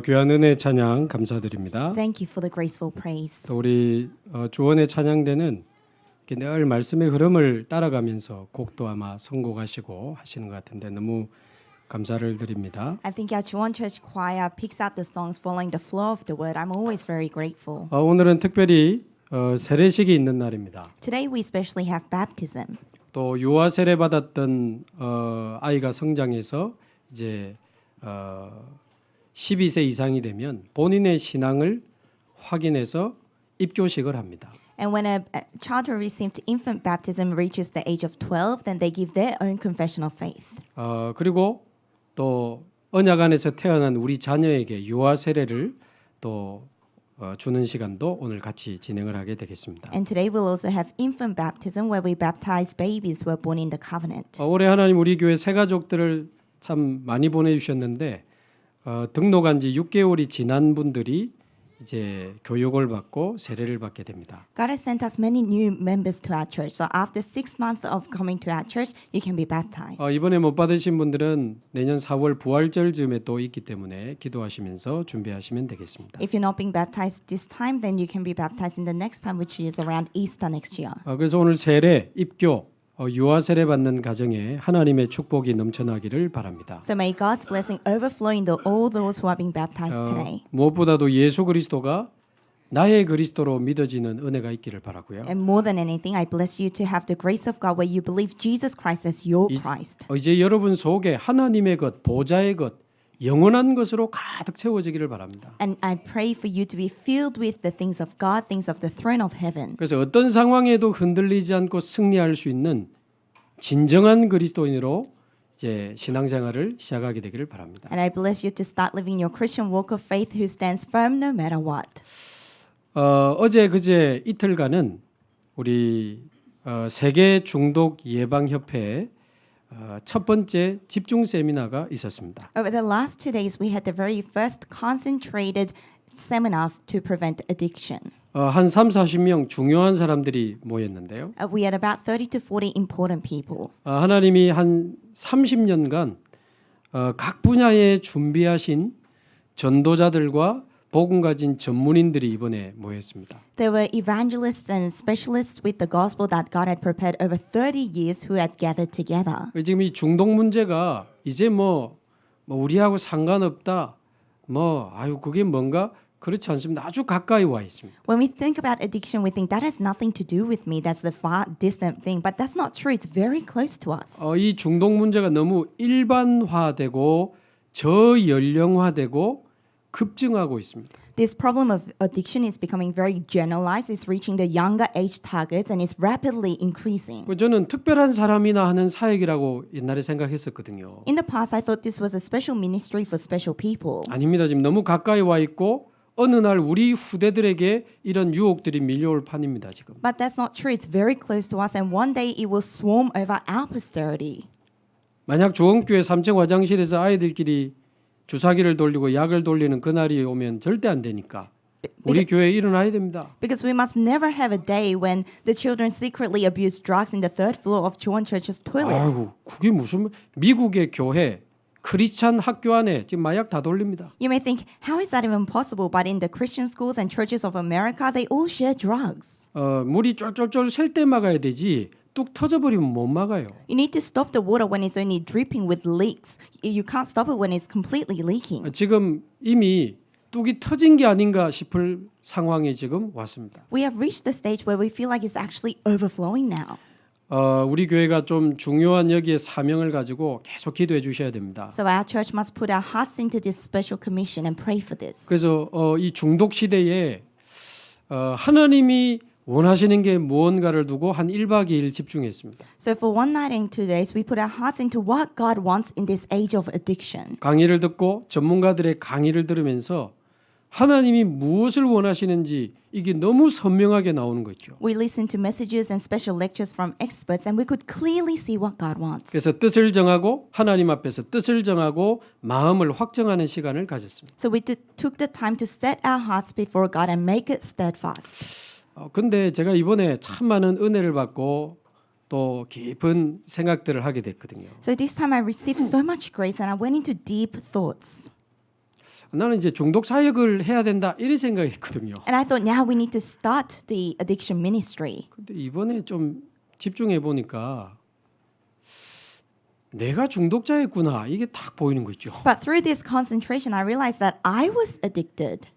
귀한 은혜 찬양 감사드립니다. Thank you for the graceful praise. 또 우리 주원의 찬양대는 이렇게 늘 말씀의 흐름을 따라가면서 곡도 아마 선곡하시고 하시는 것 같은데 너무 감사를 드립니다. I think our Juwon Church Choir picks out the songs following the flow of the word. I'm always very grateful. 오늘은 특별히 세례식이 있는 날입니다. Today we especially have baptism. 또 유아 세례 받았던 아이가 성장해서 이제 12세 이상이 되면 본인의 신앙을 확인해서 입교식을 합니다. And when a child who received infant baptism reaches the age of 12, then they give their own confession of faith. 그리고 또 언약 안에서 태어난 우리 자녀에게 유아 세례를 또 주는 시간도 오늘 같이 진행을 하게 되겠습니다. And today we'll also have infant baptism where we baptize babies who are born in the covenant. 올해 하나님 우리 교회 새 가족들을 참 많이 보내주셨는데 등록한 지 6개월이 지난 분들이 이제 교육을 받고 세례를 받게 됩니다. God has sent us many new members to our church. So after 6 months of coming to our church, you can be baptized. 이번에 못 받으신 분들은 내년 4월 부활절 즈음에 또 있기 때문에 기도하시면서 준비하시면 되겠습니다. If you're not being baptized this time, then you can be baptized in the next time, which is around Easter next year. 그래서 오늘 세례, 입교, 유아 세례 받는 가정에 하나님의 축복이 넘쳐나기를 바랍니다. So may God's blessing overflow into all those who are being baptized today. 무엇보다도 예수 그리스도가 나의 그리스도로 믿어지는 은혜가 있기를 바라고요. And more than anything, I bless you to have the grace of God where you believe Jesus Christ as your Christ. 이제 여러분 속에 하나님의 것, 보좌의 것, 영원한 것으로 가득 채워지기를 바랍니다. And I pray for you to be filled with the things of God, things of the throne of heaven. 그래서 어떤 상황에도 흔들리지 않고 승리할 수 있는 진정한 그리스도인으로 이제 신앙생활을 시작하게 되기를 바랍니다. And I bless you to start living your Christian walk of faith who stands firm no matter what. 어제 그제 이틀간은 우리 세계 중독 예방 협회에 첫 번째 집중 세미나가 있었습니다. Over the last 2 days, we had the very first concentrated seminar to prevent addiction. 한 30-40명 중요한 사람들이 모였는데요. We had about 30 to 40 important people. 하나님이 한 30년간 각 분야에 준비하신 전도자들과 복음 가진 전문인들이 이번에 모였습니다. There were evangelists and specialists with the gospel that God had prepared over 30 years who had gathered together. 지금 이 중독 문제가 이제 뭐 우리하고 상관없다. 그게 뭔가 그렇지 않습니다. 아주 가까이 와 있습니다. When we think about addiction, we think that has nothing to do with me. That's a far distant thing. But that's not true. It's very close to us. 이 중독 문제가 너무 일반화되고 저연령화되고 급증하고 있습니다. This problem of addiction is becoming very generalized. It's reaching the younger age targets and is rapidly increasing. 저는 특별한 사람이나 하는 사역이라고 옛날에 생각했었거든요. In the past, I thought this was a special ministry for special people. 아닙니다. 지금 너무 가까이 와 있고 어느 날 우리 후대들에게 이런 유혹들이 밀려올 판입니다. 지금. But that's not true. It's very close to us, and one day it will swarm over our posterity. 만약 조원교회 3층 화장실에서 아이들끼리 주사기를 돌리고 약을 돌리는 그날이 오면 절대 안 되니까 우리 교회에 일어나야 됩니다. Because we must never have a day when the children secretly abuse drugs in the third floor of Juwon Church's toilet. 아이고 그게 무슨 미국의 교회 크리스찬 학교 안에 지금 마약 다 돌립니다. You may think, how is that even possible? But in the Christian schools and churches of America, they all share drugs. 물이 쫄쫄쫄 셀 때 막아야 되지 뚝 터져버리면 못 막아요. You need to stop the water when it's only dripping with leaks. You can't stop it when it's completely leaking. 지금 이미 뚝이 터진 게 아닌가 싶을 상황이 지금 왔습니다. We have reached the stage where we feel like it's actually overflowing now. 우리 교회가 좀 중요한 여기에 사명을 가지고 계속 기도해 주셔야 됩니다. So our church must put our hearts into this special commission and pray for this. 그래서 이 중독 시대에 하나님이 원하시는 게 무언가를 두고 한 1박 2일 집중했습니다. So for one night and 2 days, we put our hearts into what God wants in this age of addiction. 강의를 듣고 전문가들의 강의를 들으면서 하나님이 무엇을 원하시는지 이게 너무 선명하게 나오는 거죠. We listened to messages and special lectures from experts, and we could clearly see what God wants. 그래서 뜻을 정하고 하나님 앞에서 뜻을 정하고 마음을 확정하는 시간을 가졌습니다. So we took the time to set our hearts before God and make it steadfast. 근데 제가 이번에 참 많은 은혜를 받고 또 깊은 생각들을 하게 됐거든요. So this time I received so much grace and I went into deep thoughts. 나는 이제 중독 사역을 해야 된다 이런 생각했거든요. And I thought now we need to start the addiction ministry. 근데 이번에 좀 집중해 보니까 내가 중독자였구나 이게 딱 보이는 거 있죠. But through this concentration, I realized that I was addicted.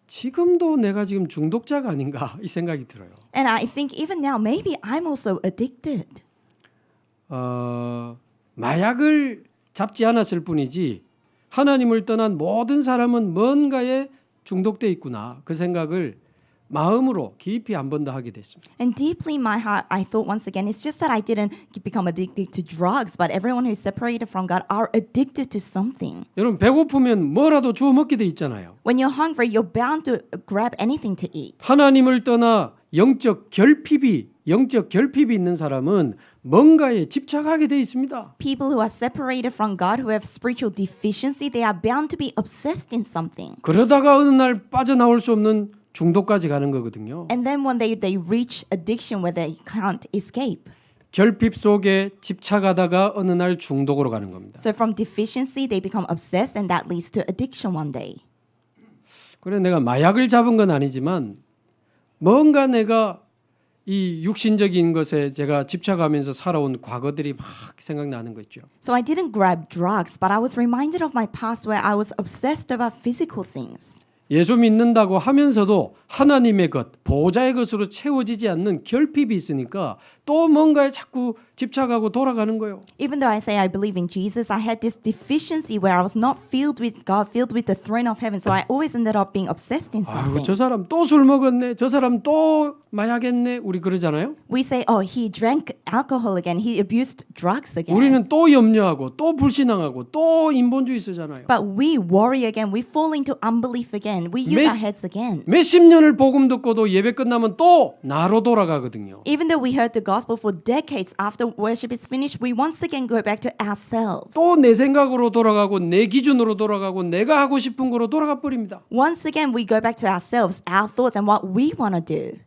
지금도 내가 지금 중독자가 아닌가 이 생각이 들어요. And I think even now, maybe I'm also addicted. 마약을 잡지 않았을 뿐이지 하나님을 떠난 모든 사람은 뭔가에 중독돼 있구나 그 생각을 마음으로 깊이 한 번 더 하게 됐습니다. And deeply in my heart, I thought once again, it's just that I didn't become addicted to drugs, but everyone who's separated from God are addicted to something. 여러분 배고프면 뭐라도 주워 먹게 돼 있잖아요. When you're hungry, you're bound to grab anything to eat. 하나님을 떠나 영적 결핍이 있는 사람은 뭔가에 집착하게 돼 있습니다. People who are separated from God, who have spiritual deficiency, they are bound to be obsessed in something. 그러다가 어느 날 빠져나올 수 없는 중독까지 가는 거거든요. And then when they reach addiction where they can't escape. 결핍 속에 집착하다가 어느 날 중독으로 가는 겁니다. So from deficiency, they become obsessed, and that leads to addiction one day. 그래 내가 마약을 잡은 건 아니지만 뭔가 내가 이 육신적인 것에 제가 집착하면서 살아온 과거들이 막 생각나는 거 있죠. So I didn't grab drugs, but I was reminded of my past where I was obsessed about physical things. 예수 믿는다고 하면서도 하나님의 것, 보호자의 것으로 채워지지 않는 결핍이 있으니까 또 뭔가에 자꾸 집착하고 돌아가는 거예요. Even though I say I believe in Jesus, I had this deficiency where I was not filled with God, filled with the throne of heaven. So I always ended up being obsessed in 아이고 something. 저 사람 또 술 먹었네. 저 사람 또 마약했네. 우리 그러잖아요. We say, oh, he drank alcohol again. He abused drugs again. 우리는 또 염려하고 또 불신앙하고 또 인본주의 쓰잖아요. But we worry again. We fall into unbelief again. We use Mes- our heads again. 몇십 년을 복음 듣고도 예배 끝나면 또 나로 돌아가거든요. Even though we heard the gospel for decades, after worship is finished, we once again go back to ourselves. 또 내 생각으로 돌아가고 내 기준으로 돌아가고 내가 하고 싶은 거로 돌아가 버립니다. Once again, we go back to ourselves, our thoughts, and what we want to do.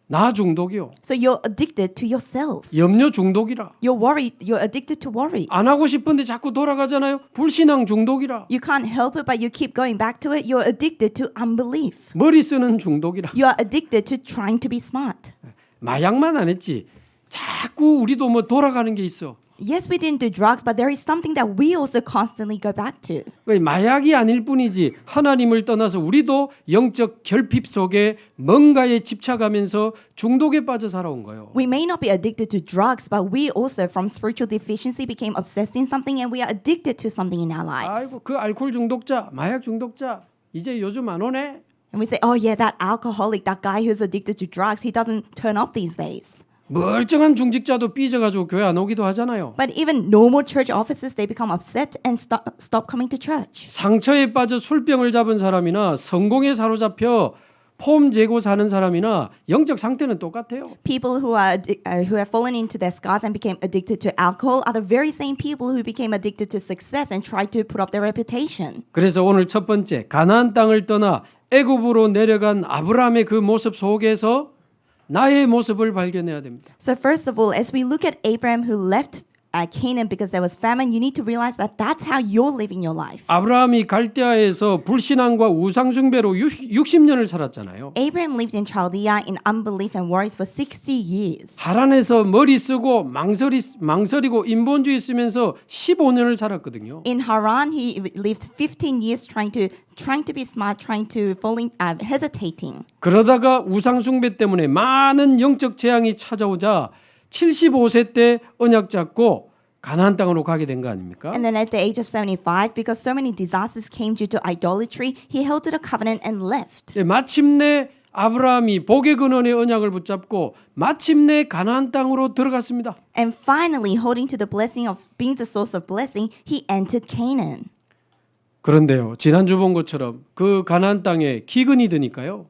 나 중독이요. So you're addicted to yourself. 염려 중독이라. You're worried. You're addicted to worry. 안 하고 싶은데 자꾸 돌아가잖아요. 불신앙 중독이라. You can't help it, but you keep going back to it. You're addicted to unbelief. 머리 쓰는 중독이라. You are addicted to trying to be smart. 마약만 안 했지. 자꾸 우리도 뭐 돌아가는 게 있어. Yes, we didn't do drugs, but there is something that we also constantly go back to. 마약이 아닐 뿐이지 하나님을 떠나서 우리도 영적 결핍 속에 뭔가에 집착하면서 중독에 빠져 살아온 거예요. We may not be addicted to drugs, but we also, from spiritual deficiency, became obsessed in something, and we are addicted to something in our lives. 아이고 그 알코올 중독자, 마약 중독자 이제 요즘 안 오네. And we say, oh yeah, that alcoholic, that guy who's addicted to drugs, he doesn't turn up these days. 멀쩡한 중직자도 삐져가지고 교회 안 오기도 하잖아요. But even normal church officers, they become upset and stop coming to church. 상처에 빠져 술병을 잡은 사람이나 성공에 사로잡혀 폼 재고 사는 사람이나 영적 상태는 똑같아요. People who have fallen into their scars and became addicted to alcohol are the very same people who became addicted to success and tried to put up their reputation. 그래서 오늘 첫 번째 가나안 땅을 떠나 애굽으로 내려간 아브라함의 그 모습 속에서 나의 모습을 발견해야 됩니다. So first of all, as we look at Abraham who left Canaan because there was famine, you need to realize that that's how you're living your life. 아브라함이 갈대아에서 불신앙과 우상 숭배로 60년을 살았잖아요. Abraham lived in Chaldea in unbelief and worries for 60 years. 하란에서 머리 쓰고 망설이고 인본주의 쓰면서 15년을 살았거든요. In Haran, he lived 15 years trying to be smart, hesitating. 그러다가 우상 숭배 때문에 많은 영적 재앙이 찾아오자 75세 때 언약 잡고 가나안 땅으로 가게 된 거 아닙니까? And then at the age of 75, because so many disasters came due to idolatry, he held to the covenant and left. 마침내 아브라함이 복의 근원의 언약을 붙잡고 마침내 가나안 땅으로 들어갔습니다. And finally, holding to the blessing of being the source of blessing, he entered Canaan. 그런데요, 지난주 본 것처럼 그 가나안 땅에 기근이 드니까요.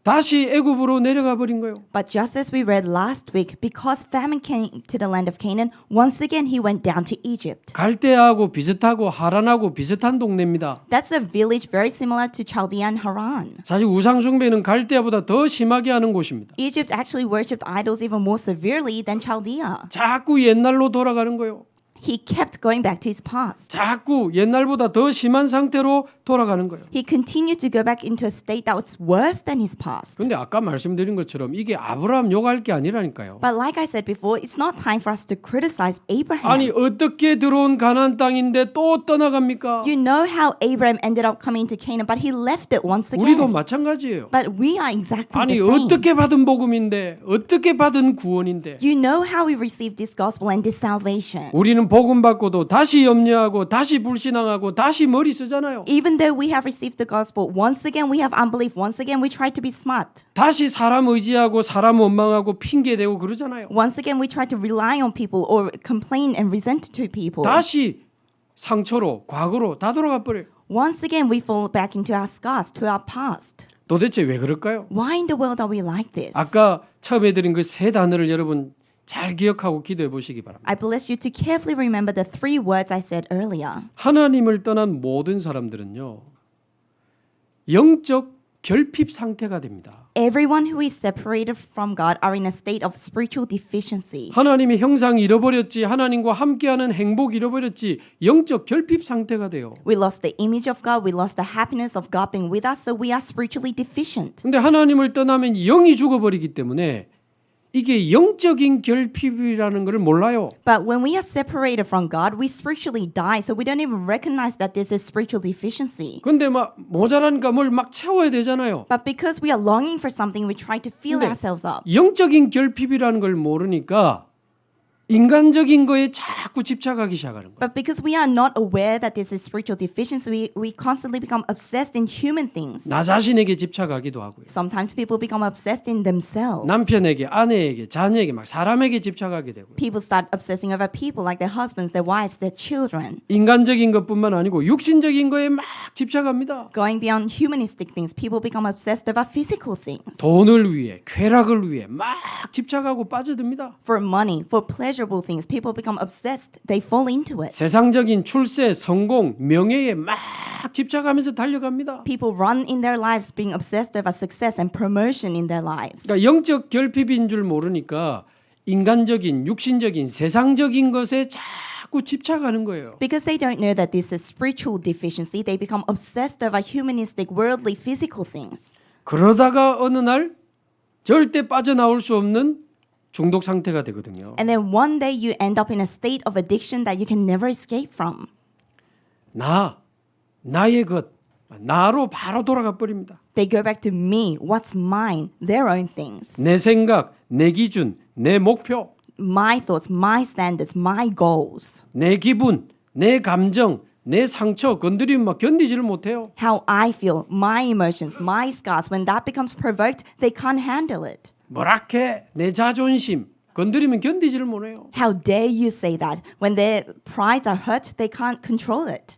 다시 애굽으로 내려가 버린 거예요. But just as we read last week, because famine came to the land of Canaan, once again he went down to Egypt. 갈대아하고 비슷하고 하란하고 비슷한 동네입니다. That's a village very similar to Chaldea and Haran. 사실 우상 숭배는 갈대아보다 더 심하게 하는 곳입니다. Egypt actually worshipped idols even more severely than Chaldea. 자꾸 옛날로 돌아가는 거예요. he kept going back to his past. 자꾸 옛날보다 더 심한 상태로 돌아가는 거예요. He continued to go back into a state that was worse than his past. 근데 아까 말씀드린 것처럼 이게 아브라함 욕할 게 아니라니까요. But like I said before, it's not time for us to criticize Abraham. 아니 어떻게 들어온 가나안 땅인데 또 떠나갑니까? You know how Abraham ended up coming to Canaan, but he left it once 우리도 again. 마찬가지예요. But we are exactly 아니 the same. 어떻게 받은 복음인데 어떻게 받은 구원인데 You know how we received this gospel and this salvation. 우리는 복음 받고도 다시 염려하고 다시 불신앙하고 다시 머리 쓰잖아요. Even though we have received the gospel, once again we have unbelief. Once again we try to be smart. 다시 사람 의지하고 사람 원망하고 핑계대고 그러잖아요. Once again we try to rely on people or complain and resent to people. 다시 상처로 과거로 다 돌아가 버려요. Once again we fall back into our scars, to our past. 도대체 왜 그럴까요? Why in the world are we like this? 아까 처음에 드린 그 세 단어를 여러분 잘 기억하고 기도해 보시기 바랍니다. I bless you to carefully remember the three words I said earlier. 하나님을 떠난 모든 사람들은요. 영적 결핍 상태가 됩니다. Everyone who is separated from God are in a state of spiritual deficiency. 하나님의 형상 잃어버렸지 하나님과 함께하는 행복 잃어버렸지 영적 결핍 상태가 돼요. We lost the image of God, we lost the happiness of God being with us, so we are spiritually deficient. 근데 하나님을 떠나면 영이 죽어버리기 때문에 이게 영적인 결핍이라는 것을 몰라요. But when we are separated from God, we spiritually die, so we don't even recognize that this is spiritual deficiency. 근데 막 모자라니까 뭘 막 채워야 되잖아요. But because we are longing for something, we try to fill 근데 ourselves up. 영적인 결핍이라는 걸 모르니까 인간적인 거에 자꾸 집착하기 시작하는 거예요. But because we are not aware that this is spiritual deficiency, we constantly become obsessed in human things. 나 자신에게 집착하기도 하고요. Sometimes people become obsessed in themselves. 남편에게, 아내에게, 자녀에게 막 사람에게 집착하게 되고요. People start obsessing over people like their husbands, their wives, their children. 인간적인 것뿐만 아니고 육신적인 거에 막 집착합니다. Going beyond humanistic things, people become obsessed over physical things. 돈을 위해, 쾌락을 위해 막 집착하고 빠져듭니다. For money, for pleasurable things, people become obsessed. They fall into it. 세상적인 출세, 성공, 명예에 막 집착하면서 달려갑니다. People run in their lives being obsessed over success and promotion in their lives. 그러니까 영적 결핍인 줄 모르니까 인간적인, 육신적인, 세상적인 것에 자꾸 집착하는 거예요. Because they don't know that this is spiritual deficiency, they become obsessed over humanistic, worldly, physical things. 그러다가 어느 날 절대 빠져나올 수 없는 중독 상태가 되거든요. And then one day you end up in a state of addiction that you can never escape from. 나의 것, 나로 바로 돌아가 버립니다. They go back to me, what's mine, their own things. 내 생각, 내 기준, 내 목표, My thoughts, my standards, my goals. 내 기분, 내 감정, 내 상처 건드리면 막 견디지를 못해요. How I feel, my emotions, my scars. When that becomes provoked, they can't handle it. 뭐라케 내 자존심 건드리면 견디지를 못해요. How dare you say that? When their prides are hurt, they can't control it.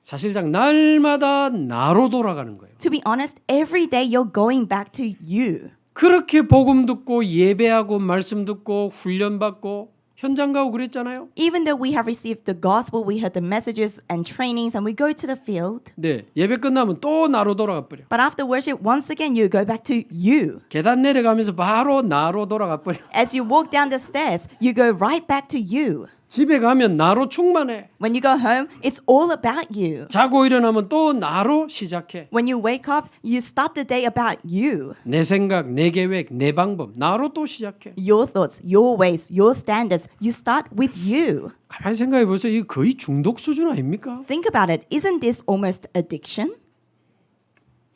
사실상 날마다 나로 돌아가는 거예요. To be honest, every day you're going back to you. 그렇게 복음 듣고 예배하고 말씀 듣고 훈련 받고 현장 가고 그랬잖아요. Even though we have received the gospel, we heard the messages and trainings, and we go to the field. 네, 예배 끝나면 또 나로 돌아가 버려. But after worship, once again, you go back to you. 계단 내려가면서 바로 나로 돌아가 버려. As you walk down the stairs, you go right back to you. 집에 가면 나로 충만해. When you go home, it's all about you. 자고 일어나면 또 나로 시작해. When you wake up, you start the day about you. 내 생각, 내 계획, 내 방법 나로 또 시작해. Your thoughts, your ways, your standards, you start with you. 가만히 생각해 보세요. 이거 거의 중독 수준 아닙니까? Think about it. Isn't this almost addiction?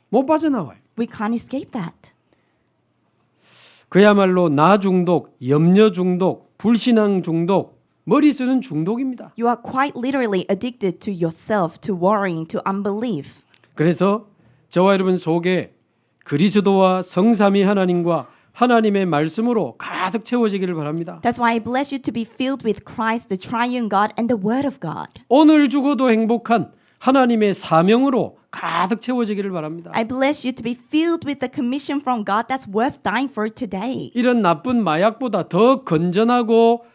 못 빠져나와요. We can't escape that. 그야말로 나 중독, 염려 중독, 불신앙 중독, 머리 쓰는 중독입니다. You are quite literally addicted to yourself, to worrying, to unbelief. 그래서 저와 여러분 속에 그리스도와 성삼위 하나님과 하나님의 말씀으로 가득 채워지기를 바랍니다. That's why I bless you to be filled with Christ, the triune God, and the Word of God. 오늘 죽어도 행복한 하나님의 사명으로 가득 채워지기를 바랍니다. I bless you to be filled with the commission from God that's worth dying for today. 이런 나쁜 마약보다 더 건전하고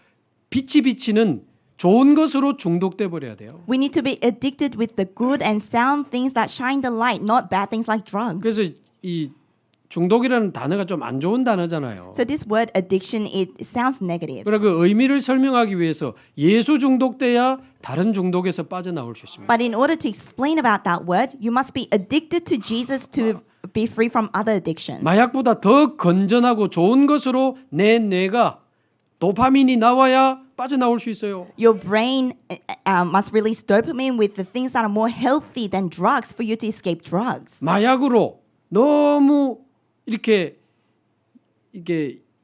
빛이 비치는 좋은 것으로 중독돼 버려야 돼요. We need to be addicted with the good and sound things that shine the light, not bad things like drugs. 그래서 이 중독이라는 단어가 좀 안 좋은 단어잖아요. So this word addiction, it sounds negative. 그러나 그 의미를 설명하기 위해서 예수 중독돼야 다른 중독에서 빠져나올 수 있습니다. But in order to explain about that word, you must be addicted to Jesus to be free from other addictions. 마약보다 더 건전하고 좋은 것으로 내 뇌가 도파민이 나와야 빠져나올 수 있어요. Your brain must release dopamine with the things that are more healthy than drugs for you to escape drugs. 마약으로 너무 이렇게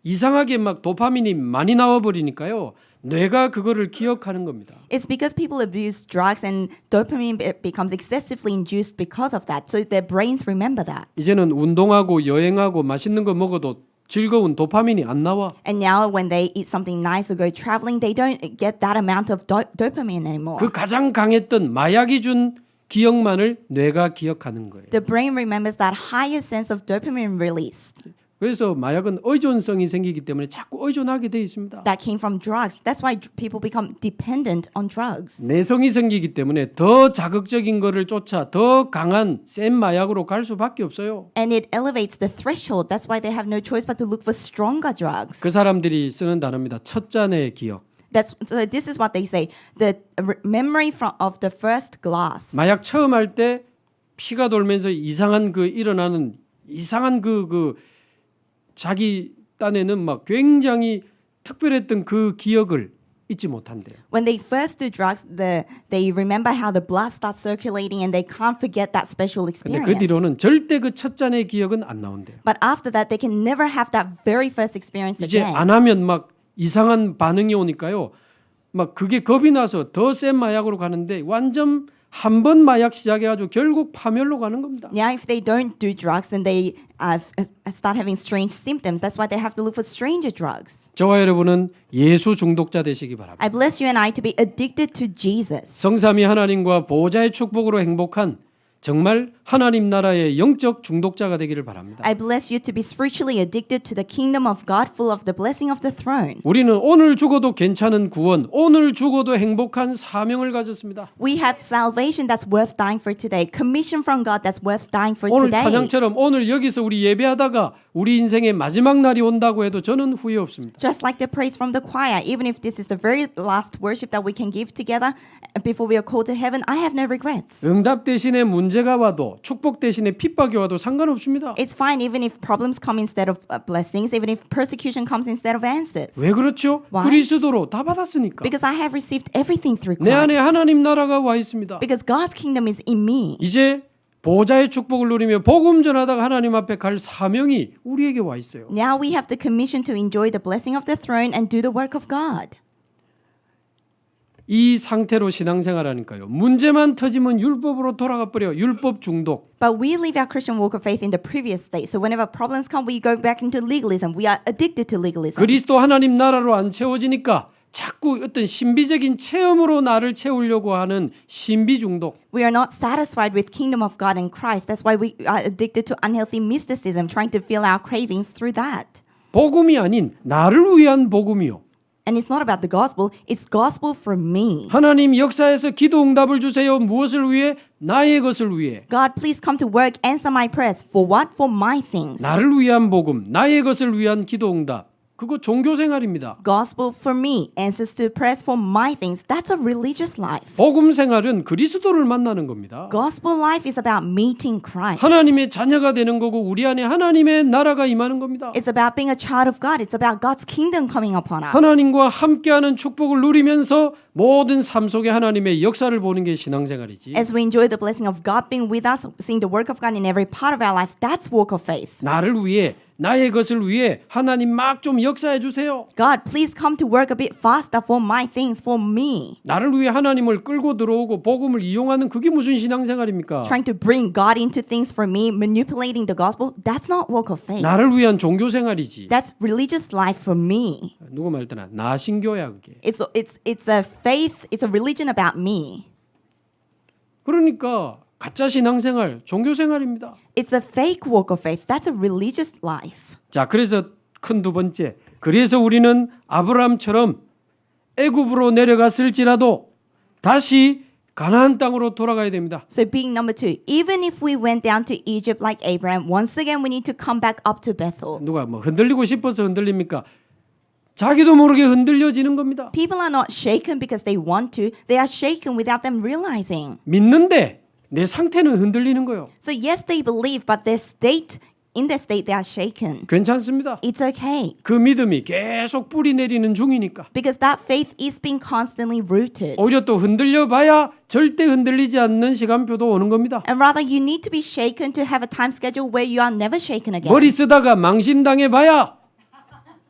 이상하게 막 도파민이 많이 나와 버리니까요. 뇌가 그거를 기억하는 겁니다. It's because people abuse drugs and dopamine becomes excessively induced because of that. So their brains remember that. 이제는 운동하고 여행하고 맛있는 거 먹어도 즐거운 도파민이 안 나와. And now when they eat something nice or go traveling, they don't get that amount of dopamine anymore. 그 가장 강했던 마약이 준 기억만을 뇌가 기억하는 거예요. The brain remembers that highest sense of dopamine release 그래서 마약은 의존성이 생기기 때문에 자꾸 의존하게 돼 있습니다. that came from drugs. That's why people become dependent on drugs. 내성이 생기기 때문에 더 자극적인 거를 쫓아 더 강한 센 마약으로 갈 수밖에 없어요. And it elevates the threshold. That's why they have no choice but to look for stronger drugs. 그 사람들이 쓰는 단어입니다. 첫 잔의 기억. So this is what they say. The memory of the first glass. 마약 처음 할 때 피가 돌면서 이상한 그 일어나는 이상한 그 자기 딴에는 막 굉장히 특별했던 그 기억을 잊지 못한대요. When they first do drugs, they remember how the blood starts circulating and they can't forget that special 근데 experience. 그 뒤로는 절대 그 첫 잔의 기억은 안 나온대요. But after that, they can never have that very first experience 이제 again. 안 하면 막 이상한 반응이 오니까요. 막 그게 겁이 나서 더 센 마약으로 가는데 완전 한 번 마약 시작해가지고 결국 파멸로 가는 겁니다. Now, if they don't do drugs, then they start having strange symptoms. That's why they have to look for stranger drugs. 저와 여러분은 예수 중독자 되시기 바랍니다. I bless you and I to be addicted to Jesus. 성삼위 하나님과 보호자의 축복으로 행복한 정말 하나님 나라의 영적 중독자가 되기를 바랍니다. I bless you to be spiritually addicted to the kingdom of God, full of the blessing of the throne. 우리는 오늘 죽어도 괜찮은 구원, 오늘 죽어도 행복한 사명을 가졌습니다. We have salvation that's worth dying for today, commission from God that's worth dying for 오늘 today. 찬양처럼 오늘 여기서 우리 예배하다가 우리 인생의 마지막 날이 온다고 해도 저는 후회 없습니다. Just like the praise from the choir, even if this is the very last worship that we can give together before we are called to heaven, I have no regrets. 응답 대신에 문제가 와도 축복 대신에 핍박이 와도 상관없습니다. It's fine even if problems come instead of blessings, even if persecution comes instead of answers. 왜 그렇죠? Why? 그리스도로 다 받았으니까. Because I have received everything through 내 안에 Christ. 하나님 나라가 와 있습니다. Because God's kingdom is in me. 이제 보호자의 축복을 누리며 복음 전하다가 하나님 앞에 갈 사명이 우리에게 와 있어요. Now we have the commission to enjoy the blessing of the throne and do the work of God. 이 상태로 신앙생활하니까요. 문제만 터지면 율법으로 돌아가 버려. 율법 중독. But we live our Christian walk of faith in the previous state. So whenever problems come, we go back into legalism. We are addicted to legalism. 그리스도 하나님 나라로 안 채워지니까 자꾸 어떤 신비적인 체험으로 나를 채우려고 하는 신비 중독. We are not satisfied with kingdom of God in Christ. That's why we are addicted to unhealthy mysticism, trying to fill our cravings through that. 복음이 아닌 나를 위한 복음이요. And it's not about the gospel, it's gospel for me. 하나님 역사에서 기도 응답을 주세요. 무엇을 위해? 나의 것을 위해. God, please come to work, answer my prayers. For what? For my things. 나를 위한 복음, 나의 것을 위한 기도 응답. 그거 종교 생활입니다. Gospel for me, answers to prayers for my things. That's a religious life. 복음 생활은 그리스도를 만나는 겁니다. Gospel life is about meeting Christ. 하나님의 자녀가 되는 거고 우리 안에 하나님의 나라가 임하는 겁니다. It's about being a child of God. It's about God's kingdom coming upon us. 하나님과 함께하는 축복을 누리면서 모든 삶 속에 하나님의 역사를 보는 게 신앙생활이지. As we enjoy the blessing of God being with us, seeing the work of God in every part of our lives, that's walk of faith. 나를 위해 나의 것을 위해 하나님 막 좀 역사해 주세요. God, please come to work a bit faster for my things, for me. 나를 위해 하나님을 끌고 들어오고 복음을 이용하는 그게 무슨 신앙생활입니까? Trying to bring God into things for me, manipulating the gospel, that's not walk of faith. 나를 위한 종교 생활이지. That's religious life for me. 누구 말때나 나신교야 그게. It's a faith, it's a religion about me. 그러니까 가짜 신앙생활, 종교 생활입니다. It's a fake walk of faith. That's a religious life. 자, 그래서 큰 두 번째. 그래서 우리는 아브라함처럼 애굽으로 내려갔을지라도 다시 가나안 땅으로 돌아가야 됩니다. So being number 2, even if we went down to Egypt like Abraham, once again we need to come back up to Bethel. 누가 뭐 흔들리고 싶어서 흔들립니까? 자기도 모르게 흔들려지는 겁니다. People are not shaken because they want to. They are shaken without them realizing. 믿는데 내 상태는 흔들리는 거예요. So yes, they believe, but in their state, they are shaken. 괜찮습니다. It's okay. 그 믿음이 계속 뿌리 내리는 중이니까. Because that faith is being constantly rooted. 오히려 또 흔들려 봐야 절대 흔들리지 않는 시간표도 오는 겁니다. And rather, you need to be shaken to have a time schedule where you are never shaken again. 머리 쓰다가 망신당해 봐야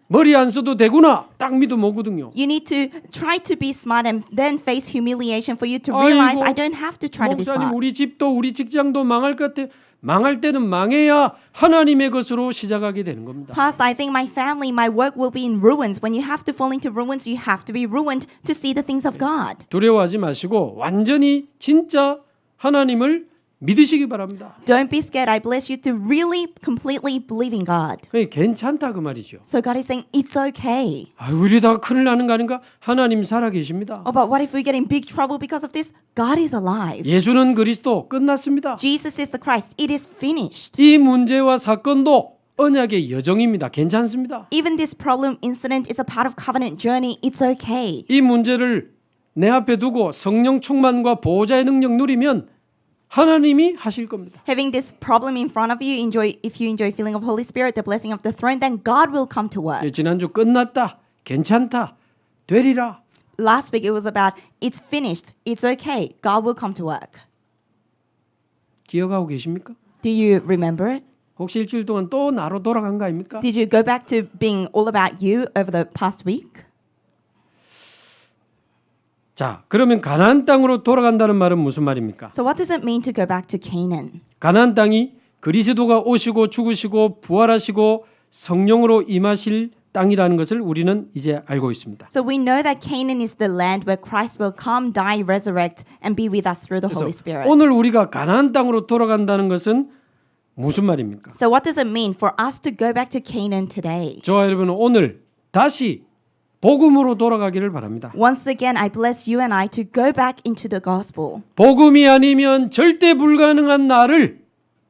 머리 안 써도 되구나. 딱 믿음 오거든요. You need to try to be smart and then face humiliation for you to realize 아이고, I don't have to try to be 목사님 smart. 우리 집도 우리 직장도 망할 것 같아. 망할 때는 망해야 하나님의 것으로 시작하게 되는 겁니다. Pastor, I think my family, my work will be in ruins. When you have to fall into ruins, you have to be ruined to see the things of God. 두려워하지 마시고 완전히 진짜 하나님을 믿으시기 바랍니다. Don't be scared. I bless you to really completely believe in God. 그게 괜찮다 그 말이죠. So God is saying it's okay. 우리 다 큰일 나는 거 아닌가? 하나님 살아 계십니다. Oh, but what if we get in big trouble because of this? God is alive. 예수는 그리스도 끝났습니다. Jesus is the Christ. It is finished. 이 문제와 사건도 언약의 여정입니다. 괜찮습니다. Even this problem incident is a part of covenant journey. It's okay. 이 문제를 내 앞에 두고 성령 충만과 보호자의 능력 누리면 하나님이 하실 겁니다. Having this problem in front of you, if you enjoy feeling of Holy Spirit, the blessing of the throne, then God will come to work. 지난주 끝났다. 괜찮다. 되리라. Last week it was about it's finished. It's okay. God will come to work. 기억하고 계십니까? Do you remember it? 혹시 일주일 동안 또 나로 돌아간 거 아닙니까? Did you go back to being all about you over the past week? 자, 그러면 가나안 땅으로 돌아간다는 말은 무슨 말입니까? So what does it mean to go back to Canaan? 가나안 땅이 그리스도가 오시고 죽으시고 부활하시고 성령으로 임하실 땅이라는 것을 우리는 이제 알고 있습니다. So we know that Canaan is the land where Christ will come, die, resurrect, and be with us through the Holy Spirit. 오늘 우리가 가나안 땅으로 돌아간다는 것은 무슨 말입니까? So what does it mean for us to go back to Canaan today? 저와 여러분은 오늘 다시 복음으로 돌아가기를 바랍니다. Once again, I bless you and I to go back into the gospel. 복음이 아니면 절대 불가능한 나를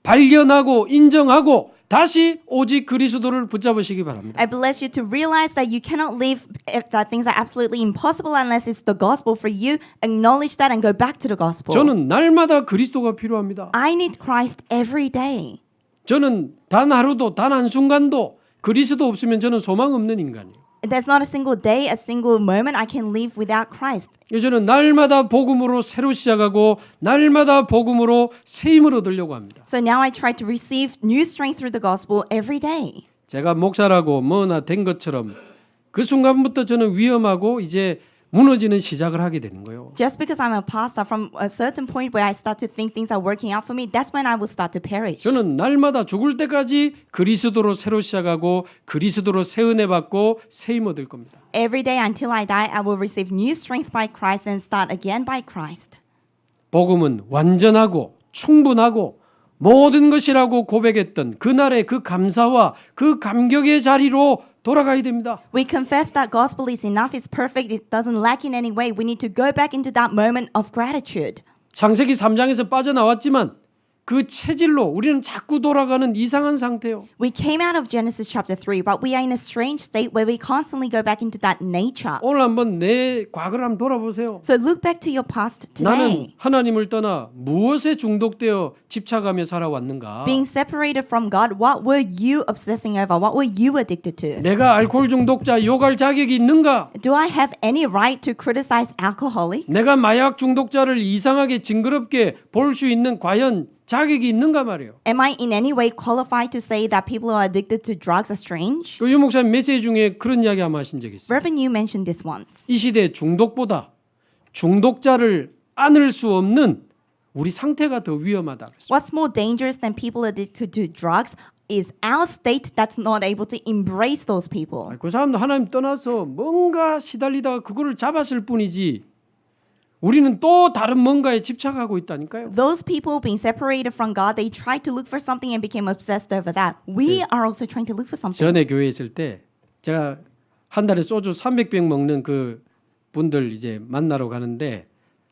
발견하고 인정하고 다시 오직 그리스도를 붙잡으시기 바랍니다. I bless you to realize that you cannot live that things are absolutely impossible unless it's the gospel for you. Acknowledge that and go back to the gospel. 저는 날마다 그리스도가 필요합니다. I need Christ every day. 저는 단 하루도 단 한순간도 그리스도 없으면 저는 소망 없는 인간이에요. There's not a single day, a single moment I can live without Christ. 저는 날마다 복음으로 새로 시작하고 날마다 복음으로 새 힘을 얻으려고 합니다. So now I try to receive new strength through the gospel every day. 제가 목사라고 뭐나 된 것처럼 그 순간부터 저는 위험하고 이제 무너지는 시작을 하게 되는 거예요. Just because I'm a pastor, from a certain point where I start to think things are working out for me, that's when I will start to perish. 저는 날마다 죽을 때까지 그리스도로 새로 시작하고 그리스도로 새 은혜 받고 새 힘 얻을 겁니다. Every day until I die, I will receive new strength by Christ and start again by Christ. 복음은 완전하고 충분하고 모든 것이라고 고백했던 그날의 그 감사와 그 감격의 자리로 돌아가야 됩니다. We confess that gospel is enough, it's perfect, it doesn't lack in any way. We need to go back into that moment of gratitude. 창세기 3장에서 빠져나왔지만 그 체질로 우리는 자꾸 돌아가는 이상한 상태요. We came out of Genesis chapter 3, but we are in a strange state where we constantly go back into that nature. 오늘 한번 내 과거를 한번 돌아보세요. So look back to your past 나는 today. 하나님을 떠나 무엇에 중독되어 집착하며 살아왔는가? Being separated from God, what were you obsessing over? What were you addicted to? 내가 알코올 중독자 욕할 자격이 있는가? Do I have any right to criticize alcoholics? 내가 마약 중독자를 이상하게 징그럽게 볼 수 있는 과연 자격이 있는가 말이에요. Am I in any way qualified to say that people who are addicted to drugs are strange? 유 목사님 메시지 중에 그런 이야기 아마 하신 적 있어요. Reverend, you mentioned this once. 이 시대 중독보다 중독자를 안을 수 없는 우리 상태가 더 위험하다 그랬어요. What's more dangerous than people addicted to drugs is our state that's not able to embrace those people. 그 사람도 하나님 떠나서 뭔가 시달리다가 그거를 잡았을 뿐이지 우리는 또 다른 뭔가에 집착하고 있다니까요. Those people being separated from God, they tried to look for something and became obsessed over that. We are also trying to look for something. 전에 교회에 있을 때 제가 한 달에 소주 300병 먹는 그 분들 이제 만나러 가는데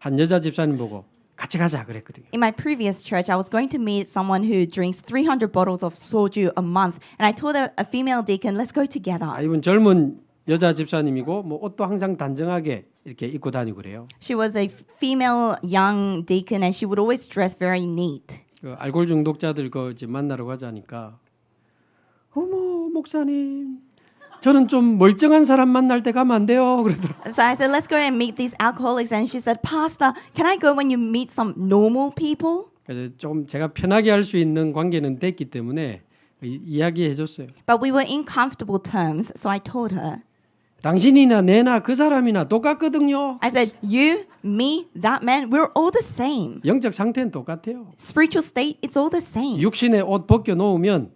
한 여자 집사님 보고 같이 가자 그랬거든요. In my previous church, I was going to meet someone who drinks 300 bottles of soju a month, and I told a female deacon, "Let's go together." 이분 젊은 여자 집사님이고 뭐 옷도 항상 단정하게 이렇게 입고 다니고 그래요. She was a female young deacon, and she would always dress very neat. 그 알코올 중독자들 그 이제 만나러 가자니까 어머 목사님 저는 좀 멀쩡한 사람 만날 때 가면 안 돼요 그러더라고요. So I said, "Let's go and meet these alcoholics," and she said, "Pastor, can I go when you meet some normal people?" 그래서 좀 제가 편하게 할 수 있는 관계는 됐기 때문에 이야기해 줬어요. But we were in comfortable terms, so I told her. 당신이나 내나 그 사람이나 똑같거든요. I said, "You, me, that man, we're all the same. 영적 상태는 똑같아요. Spiritual state, it's all the same." 육신의 옷 벗겨 놓으면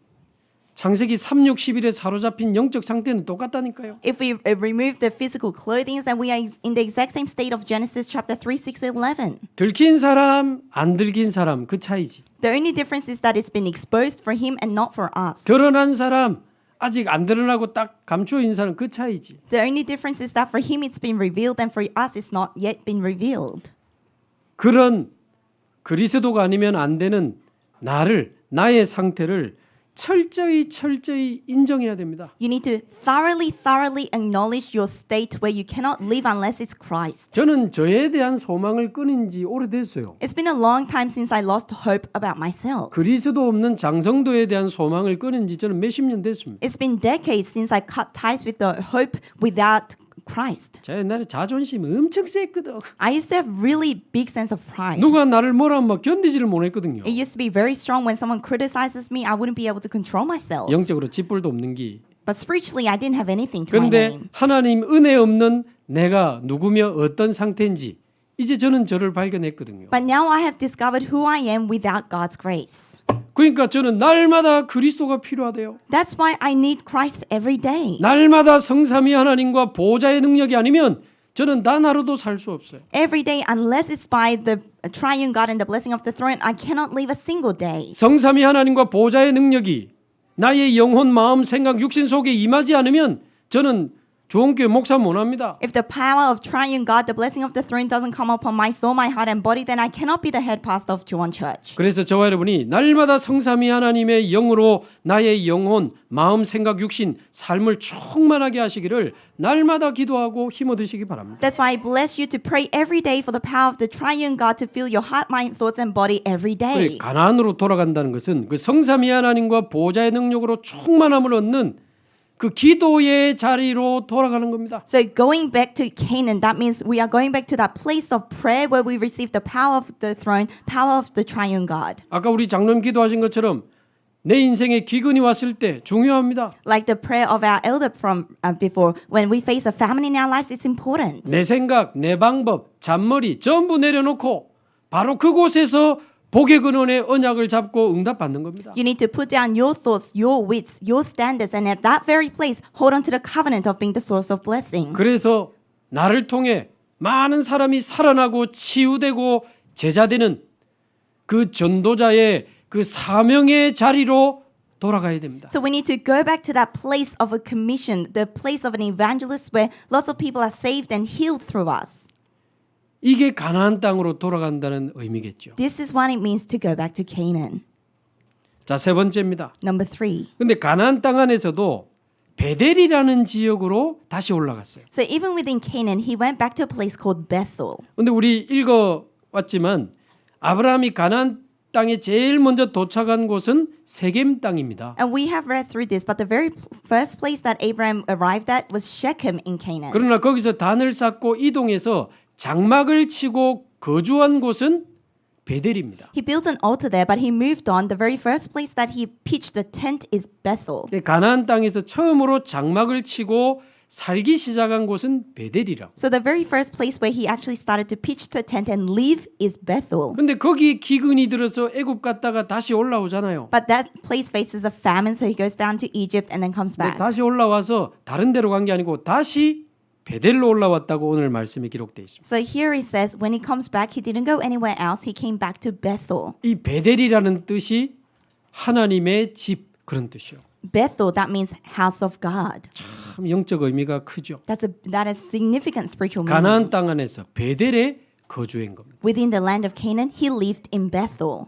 창세기 3:61에 사로잡힌 영적 상태는 똑같다니까요. If we remove the physical clothing, then we are in the exact same state of Genesis chapter 3, 6, 11. 들킨 사람, 안 들킨 사람 그 차이지. The only difference is that it's been exposed for him and not for us. 드러난 사람, 아직 안 드러나고 딱 감추어 있는 사람 그 차이지. The only difference is that for him it's been revealed and for us it's not yet been revealed. 그런 그리스도가 아니면 안 되는 나의 상태를 철저히 인정해야 됩니다. You need to thoroughly acknowledge your state where you cannot live unless it's Christ. 저는 저에 대한 소망을 끊은 지 오래됐어요. It's been a long time since I lost hope about myself. 그리스도 없는 장성도에 대한 소망을 끊은 지 저는 몇십 년 됐습니다. It's been decades since I cut ties with the hope without Christ. 제가 옛날에 자존심 엄청 셌거든. I used to have really big sense of pride. 누가 나를 뭐라 하면 막 견디지를 못했거든요. It used to be very strong. When someone criticizes me, I wouldn't be able to control myself. 영적으로 쥐뿔도 없는 기. But spiritually, I didn't have anything to my 그런데 name. 하나님 은혜 없는 내가 누구며 어떤 상태인지 이제 저는 저를 발견했거든요. But now I have discovered who I am without God's grace. 그러니까 저는 날마다 그리스도가 필요하대요. That's why I need Christ every day. 날마다 성삼위 하나님과 보좌의 능력이 아니면 저는 단 하루도 살 수 없어요. Every day, unless it's by the triune God and the blessing of the throne, I cannot live a single day. 성삼위 하나님과 보좌의 능력이 나의 영혼, 마음, 생각, 육신 속에 임하지 않으면 저는 좋은 교회 목사 못합니다. If the power of triune God, the blessing of the throne doesn't come upon my soul, my heart and body, then I cannot be the head pastor of Juwon Church. 그래서 저와 여러분이 날마다 성삼위 하나님의 영으로 나의 영혼, 마음, 생각, 육신, 삶을 충만하게 하시기를 날마다 기도하고 힘 얻으시기 바랍니다. That's why I bless you to pray every day for the power of the triune God to fill your heart, mind, thoughts and body every day. 가나안으로 돌아간다는 것은 그 성삼위 하나님과 보좌의 능력으로 충만함을 얻는 그 기도의 자리로 돌아가는 겁니다. So going back to Canaan, that means we are going back to that place of prayer where we receive the power of the throne, power of the triune God. 아까 우리 장로님 기도하신 것처럼 내 인생에 기근이 왔을 때 중요합니다. Like the prayer of our elder from before, when we face a famine in our lives, it's important. 내 생각, 내 방법, 잔머리 전부 내려놓고 바로 그곳에서 복의 근원의 언약을 잡고 응답받는 겁니다. You need to put down your thoughts, your wits, your standards, and at that very place, hold on to the covenant of being the source of blessing. 그래서 나를 통해 많은 사람이 살아나고 치유되고 제자되는 그 전도자의 그 사명의 자리로 돌아가야 됩니다. So we need to go back to that place of a commission, the place of an evangelist where lots of people are saved and healed through us. 이게 가나안 땅으로 돌아간다는 의미겠죠. This is what it means to go back to Canaan. 자, 세 번째입니다. Number 3. 근데 가나안 땅 안에서도 베델이라는 지역으로 다시 올라갔어요. So even within Canaan, he went back to a place called Bethel. 근데 우리 읽어 왔지만 아브라함이 가나안 땅에 제일 먼저 도착한 곳은 세겜 땅입니다. And we have read through this, but the very first place that Abraham arrived at was Shechem in Canaan. 그러나 거기서 단을 쌓고 이동해서 장막을 치고 거주한 곳은 베델입니다. He built an altar there, but he moved on. The very first place that he pitched the tent is Bethel. 가나안 땅에서 처음으로 장막을 치고 살기 시작한 곳은 베델이라고. So the very first place where he actually started to pitch the tent and live is Bethel. 근데 거기 기근이 들어서 애굽 갔다가 다시 올라오잖아요. But that place faces a famine, so he goes down to Egypt and then comes back. 다시 올라와서 다른 데로 간 게 아니고 다시 베델로 올라왔다고 오늘 말씀에 기록되어 있습니다. So here he says when he comes back, he didn't go anywhere else. He came back to Bethel. 이 베델이라는 뜻이 하나님의 집 그런 뜻이요. Bethel, that means house of God. 참 영적 의미가 크죠. That is significant spiritual meaning. 가나안 땅 안에서 베델에 거주한 겁니다. Within the land of Canaan, he lived in Bethel.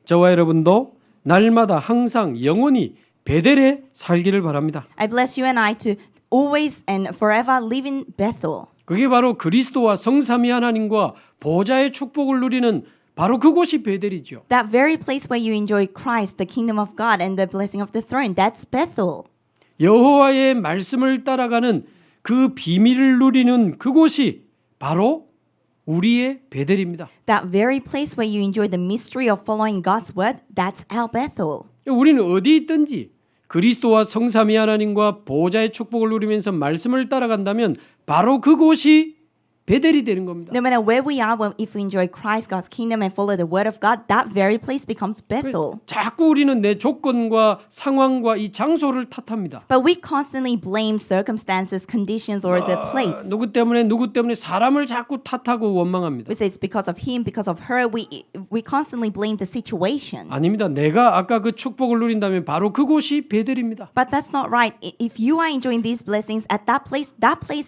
저와 여러분도 날마다 항상 영원히 베델에 살기를 바랍니다. I bless you and I to always and forever live in Bethel. 그게 바로 그리스도와 성삼위 하나님과 보좌의 축복을 누리는 바로 그곳이 베델이죠. That very place where you enjoy Christ, the kingdom of God, and the blessing of the throne, that's Bethel. 여호와의 말씀을 따라가는 그 비밀을 누리는 그곳이 바로 우리의 베델입니다. That very place where you enjoy the mystery of following God's word, that's our Bethel. 우리는 어디 있든지 그리스도와 성삼위 하나님과 보좌의 축복을 누리면서 말씀을 따라간다면 바로 그곳이 베델이 되는 겁니다. No matter where we are, if we enjoy Christ, God's kingdom, and follow the word of God, that very place becomes Bethel. 자꾸 우리는 내 조건과 상황과 이 장소를 탓합니다. But we constantly blame circumstances, conditions, or the place. 누구 때문에 사람을 자꾸 탓하고 원망합니다. We say it's because of him, because of her. We constantly blame the situation. 아닙니다. 내가 아까 그 축복을 누린다면 바로 그곳이 베델입니다. But that's not right. If you are enjoying these blessings at that place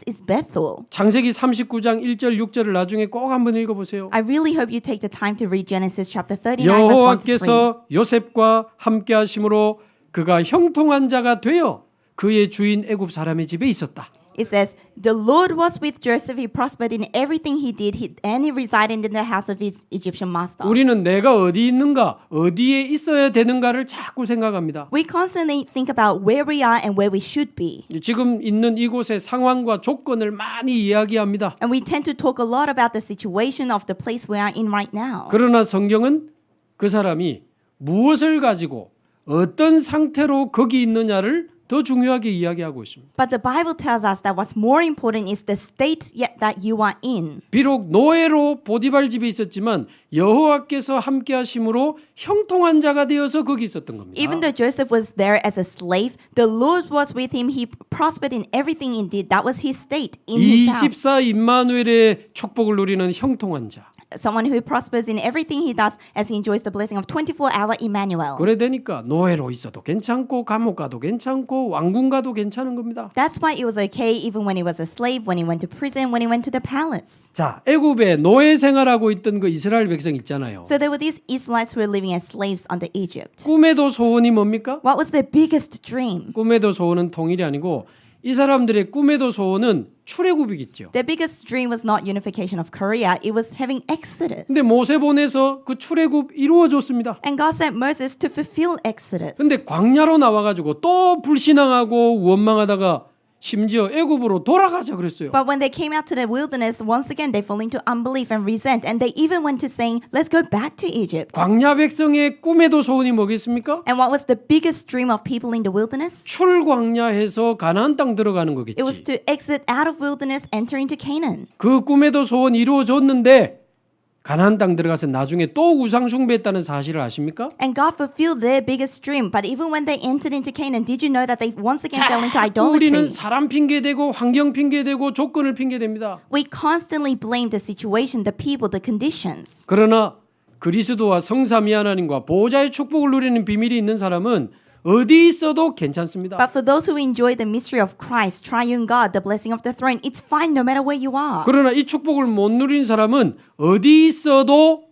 is Bethel. 창세기 39장 1절 6절을 나중에 꼭 한번 읽어보세요. I really hope you take the time to read Genesis chapter 39 verse 1 to 3. 여호와께서 요셉과 함께 하심으로 그가 형통한 자가 되어 그의 주인 애굽 사람의 집에 있었다. It says, the Lord was with Joseph. He prospered in everything he did, and he resided in the house of his Egyptian master. 우리는 내가 어디 있는가, 어디에 있어야 되는가를 자꾸 생각합니다. We constantly think about where we are and where we should be. 지금 있는 이곳의 상황과 조건을 많이 이야기합니다. And we tend to talk a lot about the situation of the place we are in right now. 그러나 성경은 그 사람이 무엇을 가지고 어떤 상태로 거기 있느냐를 더 중요하게 이야기하고 있습니다. But the Bible tells us that what's more important is the state that you are in. 비록 노예로 보디발 집에 있었지만 여호와께서 함께 하심으로 형통한 자가 되어서 거기 있었던 겁니다. Even though Joseph was there as a slave, the Lord was with him. He prospered in everything he did. That was his state in his house. 24 임마누엘의 축복을 누리는 형통한 자. Someone who prospers in everything he does as he enjoys the blessing of 24-hour Emmanuel. 그래 되니까 노예로 있어도 괜찮고 감옥 가도 괜찮고 왕궁 가도 괜찮은 겁니다. That's why it was okay even when he was a slave, when he went to prison, when he went to the palace. 자, 애굽에 노예 생활하고 있던 그 이스라엘 백성 있잖아요. So there were these Israelites who were living as slaves under Egypt. 꿈에도 소원이 뭡니까? What was their biggest dream? 꿈에도 소원은 통일이 아니고 이 사람들의 꿈에도 소원은 출애굽이겠죠. Their biggest dream was not unification of Korea, it was having Exodus. 근데 모세 보내서 그 출애굽 이루어졌습니다. And God sent Moses to fulfill Exodus. 근데 광야로 나와가지고 또 불신앙하고 원망하다가 심지어 애굽으로 돌아가자 그랬어요. But when they came out to the wilderness, once again they fall into unbelief and resent, and they even went to saying, let's go back to Egypt. 광야 백성의 꿈에도 소원이 뭐겠습니까? And what was the biggest dream of people in the wilderness? 출광야해서 가나안 땅 들어가는 거겠지. It was to exit out of wilderness, enter into Canaan. 그 꿈에도 소원 이루어졌는데 가나안 땅 들어가서 나중에 또 우상 숭배했다는 사실을 아십니까? And God fulfilled their biggest dream. But even when they entered into Canaan, did you know that they once again fell into 자꾸 우리는 idolatry? 사람 핑계대고 환경 핑계대고 조건을 핑계댑니다. We constantly blame the situation, the people, the conditions. 그러나 그리스도와 성삼위 하나님과 보호자의 축복을 누리는 비밀이 있는 사람은 어디 있어도 괜찮습니다. But for those who enjoy the mystery of Christ, triune God, the blessing of the throne, it's fine no matter where you are. 그러나 이 축복을 못 누린 사람은 어디 있어도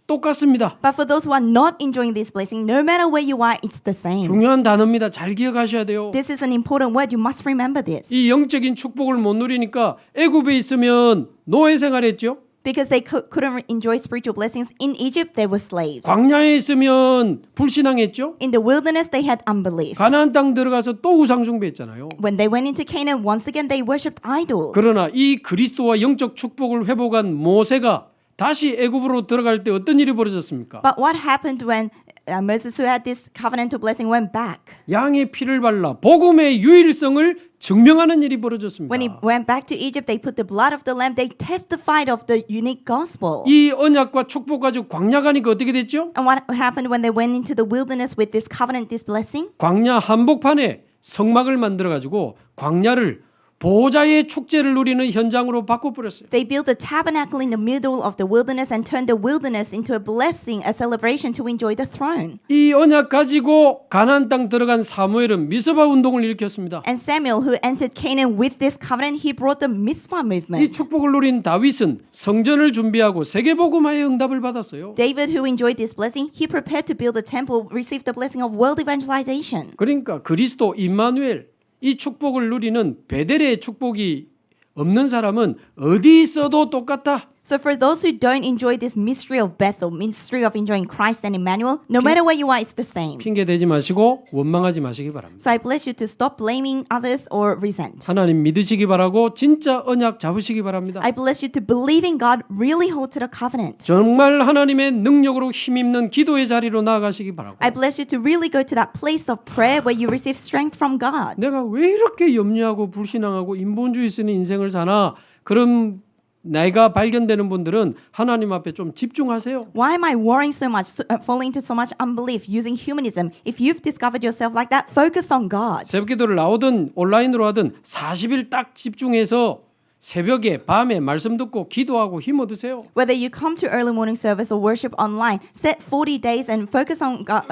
똑같습니다. But for those who are not enjoying this blessing, no matter where you are, it's the same. 중요한 단어입니다. 잘 기억하셔야 돼요. This is an important word. You must remember this. 이 영적인 축복을 못 누리니까 애굽에 있으면 노예 생활했죠. Because they couldn't enjoy spiritual blessings. In Egypt, they were slaves. 광야에 있으면 불신앙했죠. In the wilderness, they had unbelief. 가나안 땅 들어가서 또 우상 숭배했잖아요. When they went into Canaan, once again, they worshipped idols. 그러나 이 그리스도와 영적 축복을 회복한 모세가 다시 애굽으로 들어갈 때 어떤 일이 벌어졌습니까? But what happened when Moses, who had this covenantal blessing, went back? 양의 피를 발라 복음의 유일성을 증명하는 일이 벌어졌습니다. When he went back to Egypt, they put the blood of the lamb. They testified of the unique gospel. 이 언약과 축복 가지고 광야 가니까 어떻게 됐죠? And what happened when they went into the wilderness with this covenant, this blessing? 광야 한복판에 성막을 만들어 가지고 광야를 보호자의 축제를 누리는 현장으로 바꿔버렸어요. They built a tabernacle in the middle of the wilderness and turned the wilderness into a blessing, a celebration to enjoy the throne. 이 언약 가지고 가나안 땅 들어간 사무엘은 미스바 운동을 일으켰습니다. And Samuel, who entered Canaan with this covenant, he brought the Mizpah 이 movement. 축복을 누린 다윗은 성전을 준비하고 세계복음화의 응답을 받았어요. David, who enjoyed this blessing, he prepared to build a temple, received the blessing of world evangelization. 그러니까 그리스도 임마누엘 이 축복을 누리는 베델의 축복이 없는 사람은 어디 있어도 똑같다. So for those who don't enjoy this mystery of Bethel, mystery of enjoying Christ and Emmanuel, no matter where you are, it's the same. 핑계 대지 마시고 원망하지 마시기 바랍니다. So I bless you to stop blaming others or resent. 하나님 믿으시기 바라고 진짜 언약 잡으시기 바랍니다. I bless you to believe in God, really hold to the covenant. 정말 하나님의 능력으로 힘입는 기도의 자리로 나아가시기 바라고. I bless you to really go to that place of prayer where you receive strength from God. 내가 왜 이렇게 염려하고 불신앙하고 인본주의 쓰는 인생을 사나 그런 나이가 발견되는 분들은 하나님 앞에 좀 집중하세요. Why am I worrying so much, falling into so much unbelief, using humanism? If you've discovered yourself like that, focus on God. 새벽기도를 나오든 온라인으로 하든 40일 딱 집중해서 새벽에 밤에 말씀 듣고 기도하고 힘 얻으세요. Whether you come to early morning service or worship online, set 40 days and focus on God,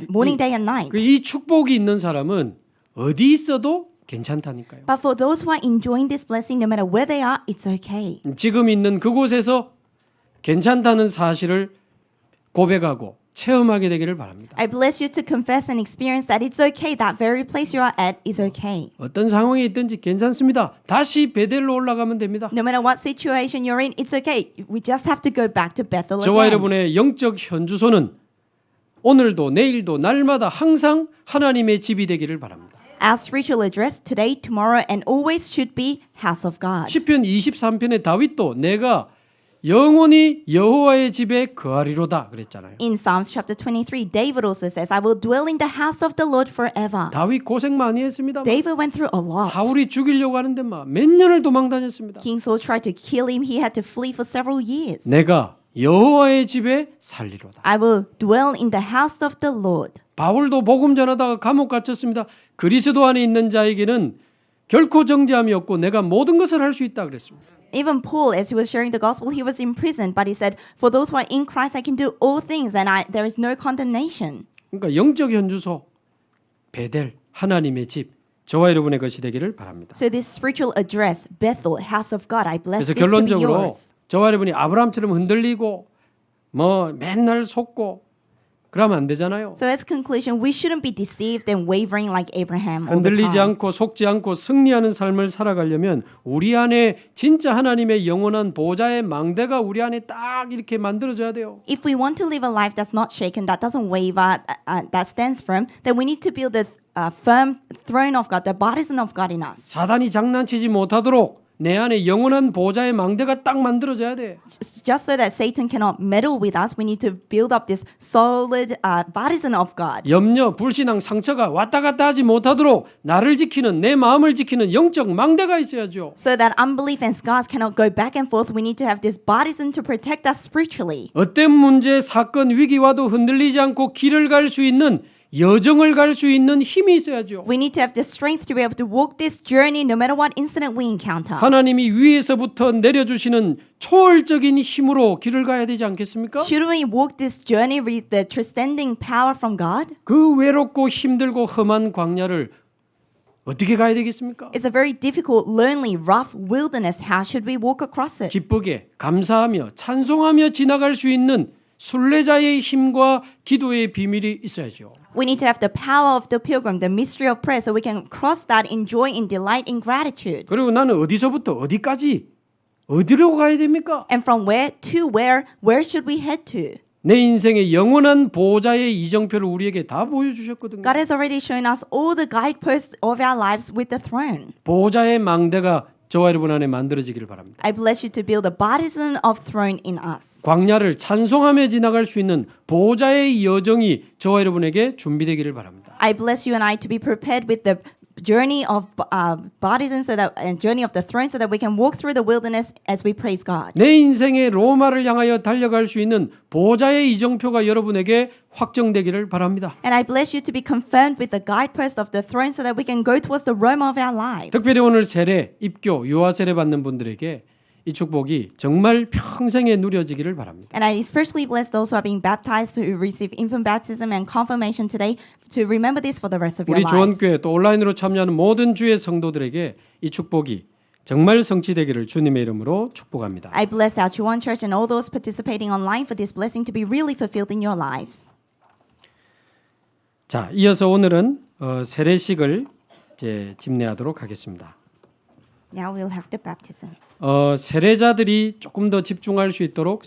morning, day, and night. 이 축복이 있는 사람은 어디 있어도 괜찮다니까요. But for those who are enjoying this blessing, no matter where they are, it's okay. 지금 있는 그곳에서 괜찮다는 사실을 고백하고 체험하게 되기를 바랍니다. I bless you to confess and experience that it's okay. That very place you are at is okay. 어떤 상황에 있든지 괜찮습니다. 다시 베델로 올라가면 됩니다. No matter what situation you're in, it's okay. We just have to go back to Bethel 저와 again. 여러분의 영적 현주소는 오늘도 내일도 날마다 항상 하나님의 집이 되기를 바랍니다. Our spiritual address today, tomorrow, and always should be house of God. 시편 23편의 다윗도 내가 영원히 여호와의 집에 거하리로다 그랬잖아요. In Psalms chapter 23, David also says, I will dwell in the house of the Lord forever. 다윗 고생 많이 했습니다. David went through a lot. 사울이 죽이려고 하는데 몇 년을 도망 다녔습니다. King Saul tried to kill him. He had to flee for several years. 내가 여호와의 집에 살리로다. I will dwell in the house of the Lord. 바울도 복음 전하다가 감옥 갇혔습니다. 그리스도 안에 있는 자에게는 결코 정죄함이 없고 내가 모든 것을 할 수 있다 그랬습니다. Even Paul, as he was sharing the gospel, he was in prison, but he said, for those who are in Christ, I can do all things and there is no condemnation. 그러니까 영적 현주소 베델 하나님의 집 저와 여러분의 것이 되기를 바랍니다. So this spiritual address, Bethel, house of God, I bless 그래서 this to be 결론적으로 yours. 저와 여러분이 아브라함처럼 흔들리고 맨날 속고 그러면 안 되잖아요. So as conclusion, we shouldn't be deceived and wavering like Abraham all the 흔들리지 time. 않고 속지 않고 승리하는 삶을 살아가려면 우리 안에 진짜 하나님의 영원한 보좌의 망대가 우리 안에 딱 이렇게 만들어져야 돼요. If we want to live a life that's not shaken, that doesn't waver, that stands firm, then we need to build a firm throne of God, the partisan of God in us. 사단이 장난치지 못하도록 내 안에 영원한 보좌의 망대가 딱 만들어져야 돼. Just so that Satan cannot meddle with us, we need to build up this solid partisan of God. 염려, 불신앙, 상처가 왔다 갔다 하지 못하도록 나를 지키는 내 마음을 지키는 영적 망대가 있어야죠. So that unbelief and scars cannot go back and forth, we need to have this partisan to protect us spiritually. 어떤 문제, 사건, 위기 와도 흔들리지 않고 길을 갈 수 있는 여정을 갈 수 있는 힘이 있어야죠. We need to have the strength to be able to walk this journey no matter what incident we encounter. 하나님이 위에서부터 내려주시는 초월적인 힘으로 길을 가야 되지 않겠습니까? Shouldn't we walk this journey with the transcending power from God? 그 외롭고 힘들고 험한 광야를 어떻게 가야 되겠습니까? It's a very difficult, lonely, rough wilderness. How should we walk across it? 기쁘게 감사하며 찬송하며 지나갈 수 있는 순례자의 힘과 기도의 비밀이 있어야죠. We need to have the power of the pilgrim, the mystery of prayer, so we can cross that in joy, in delight, in gratitude. 그리고 나는 어디서부터 어디까지 어디로 가야 됩니까? And from where to where should we head to? 내 인생의 영원한 보호자의 이정표를 우리에게 다 보여주셨거든요. God has already shown us all the guideposts of our lives with the throne. 보호자의 망대가 저와 여러분 안에 만들어지기를 바랍니다. I bless you to build a partisan of throne in us. 광야를 찬송하며 지나갈 수 있는 보호자의 여정이 저와 여러분에게 준비되기를 바랍니다. I bless you and I to be prepared with the journey of baptism, so that and journey of the throne, so that we can walk through the wilderness as we praise God. 내 인생의 로마를 향하여 달려갈 수 있는 보좌의 이정표가 여러분에게 확정되기를 바랍니다. And I bless you to be confirmed with the guidepost of the throne, so that we can go towards the Rome of our lives. 특별히 오늘 세례, 입교, 유아 세례 받는 분들에게 이 축복이 정말 평생에 누려지기를 바랍니다. And I especially bless those who are being baptized, who receive infant baptism and confirmation today, to remember this for the rest of your 우리 lives. 조원교회 또 온라인으로 참여하는 모든 주의 성도들에게 이 축복이 정말 성취되기를 주님의 이름으로 축복합니다. I bless our Chuan Church and all those participating online for this blessing to be really fulfilled in your lives. 자, 이어서 오늘은 세례식을 이제 집례하도록 하겠습니다. Now we'll have the baptism. 세례자들이 조금 더 집중할 수 있도록